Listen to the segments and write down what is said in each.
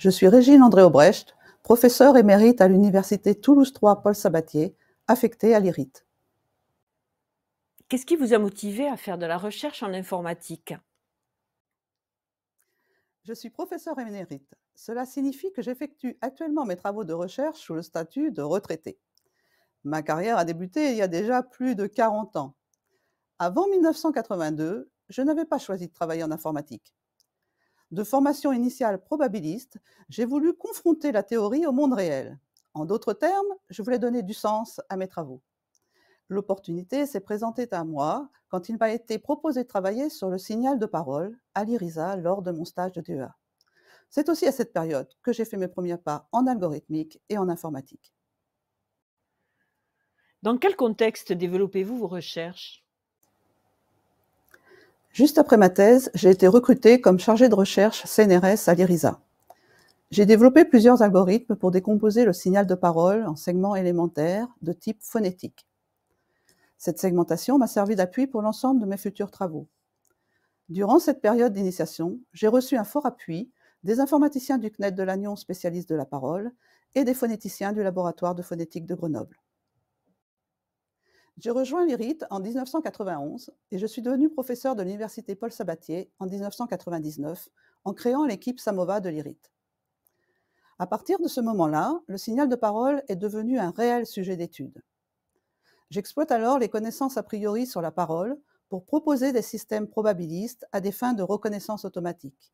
Je suis Régine André-Aubrecht, professeure émérite à l'Université Toulouse 3 Paul Sabatier, affectée à l'IRIT. Qu'est-ce qui vous a motivé à faire de la recherche en informatique? Je suis professeure émérite. Cela signifie que j'effectue actuellement mes travaux de recherche sous le statut de retraité. Ma carrière a débuté il y a déjà plus de 40 ans. Avant 1982, je n'avais pas choisi de travailler en informatique. De formation initiale probabiliste, j'ai voulu confronter la théorie au monde réel. En d'autres termes, je voulais donner du sens à mes travaux. L'opportunité s'est présentée à moi quand il m'a été proposé de travailler sur le signal de parole à l'IRISA lors de mon stage de DEA. C'est aussi à cette période que j'ai fait mes premiers pas en algorithmique et en informatique. Dans quel contexte développez-vous vos recherches? Juste après ma thèse, j'ai été recrutée comme chargée de recherche CNRS à l'IRISA. J'ai développé plusieurs algorithmes pour décomposer le signal de parole en segments élémentaires de type phonétique. Cette segmentation m'a servi d'appui pour l'ensemble de mes futurs travaux. Durant cette période d'initiation, j'ai reçu un fort appui des informaticiens du CNET de Lannion spécialistes de la parole et des phonéticiens du laboratoire de phonétique de Grenoble. J'ai rejoint l'IRIT en 1991 et je suis devenue professeure de l'Université Paul Sabatier en 1999 en créant l'équipe Samova de l'IRIT. À partir de ce moment-là, le signal de parole est devenu un réel sujet d'étude. J'exploite alors les connaissances a priori sur la parole pour proposer des systèmes probabilistes à des fins de reconnaissance automatique.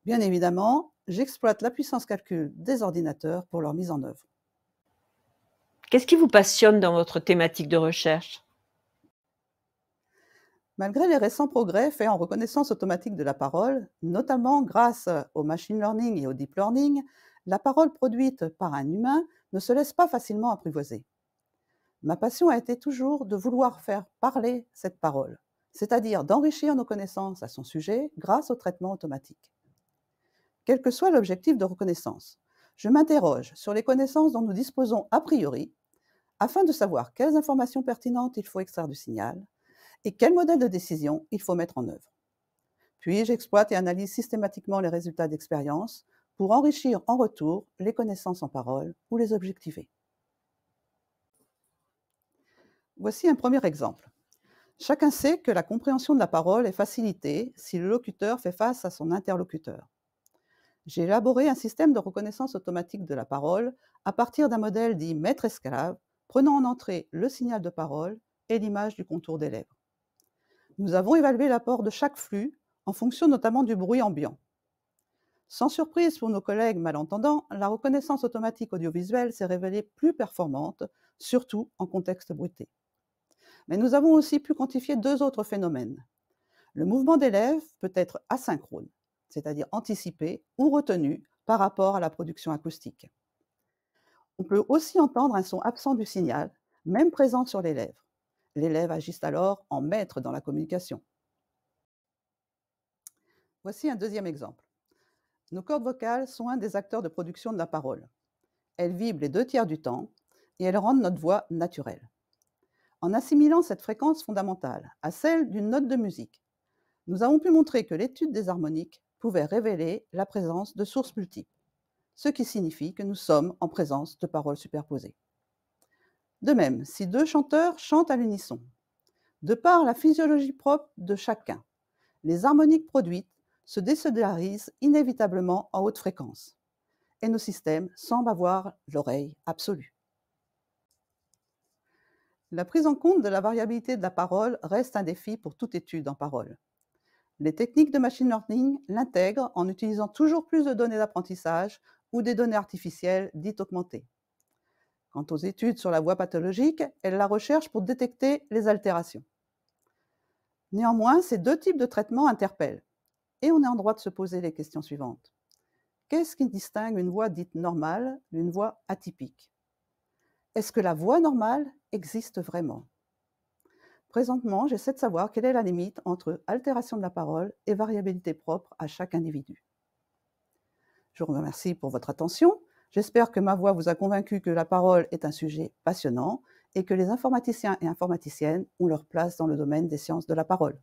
Bien évidemment, j'exploite la puissance calcul des ordinateurs pour leur mise en œuvre. Qu'est-ce qui vous passionne dans votre thématique de recherche? Malgré les récents progrès faits en reconnaissance automatique de la parole, notamment grâce au machine learning et au deep learning, la parole produite par un humain ne se laisse pas facilement apprivoiser. Ma passion a été toujours de vouloir faire parler cette parole, c'est-à-dire d'enrichir nos connaissances à son sujet grâce au traitement automatique. Quel que soit l'objectif de reconnaissance, je m'interroge sur les connaissances dont nous disposons a priori, afin de savoir quelles informations pertinentes il faut extraire du signal et quel modèle de décision il faut mettre en œuvre. Puis j'exploite et analyse systématiquement les résultats d'expérience pour enrichir en retour les connaissances en parole ou les objectiver. Voici un premier exemple. Chacun sait que la compréhension de la parole est facilitée si le locuteur fait face à son interlocuteur. J'ai élaboré un système de reconnaissance automatique de la parole à partir d'un modèle dit maître-esclave, prenant en entrée le signal de parole et l'image du contour des lèvres. Nous avons évalué l'apport de chaque flux en fonction notamment du bruit ambiant. Sans surprise pour nos collègues malentendants, la reconnaissance automatique audiovisuelle s'est révélée plus performante, surtout en contexte bruité. Mais nous avons aussi pu quantifier deux autres phénomènes. Le mouvement des lèvres peut être asynchrone, c'est-à-dire anticipé ou retenu par rapport à la production acoustique. On peut aussi entendre un son absent du signal, même présent sur les lèvres. Les lèvres agissent alors en maître dans la communication. Voici un deuxième exemple. Nos cordes vocales sont un des acteurs de production de la parole. Elles vibrent les 2/3 du temps et elles rendent notre voix naturelle. En assimilant cette fréquence fondamentale à celle d'une note de musique, nous avons pu montrer que l'étude des harmoniques pouvait révéler la présence de sources multiples, ce qui signifie que nous sommes en présence de paroles superposées. De même, si deux chanteurs chantent à l'unisson, de par la physiologie propre de chacun, les harmoniques produites se désolarisent inévitablement en haute fréquence, et nos systèmes semblent avoir l'oreille absolue. La prise en compte de la variabilité de la parole reste un défi pour toute étude en parole. Les techniques de machine learning l'intègrent en utilisant toujours plus de données d'apprentissage ou des données artificielles dites augmentées. Quant aux études sur la voix pathologique, elles la recherchent pour détecter les altérations. Néanmoins, ces deux types de traitements interpellent, et on est en droit de se poser les questions suivantes. Qu'est-ce qui distingue une voix dite normale d'une voix atypique? Est-ce que la voix normale existe vraiment? Présentement, j'essaie de savoir quelle est la limite entre altération de la parole et variabilité propre à chaque individu. Je vous remercie pour votre attention. J'espère que ma voix vous a convaincu que la parole est un sujet passionnant et que les informaticiens et informaticiennes ont leur place dans le domaine des sciences de la parole.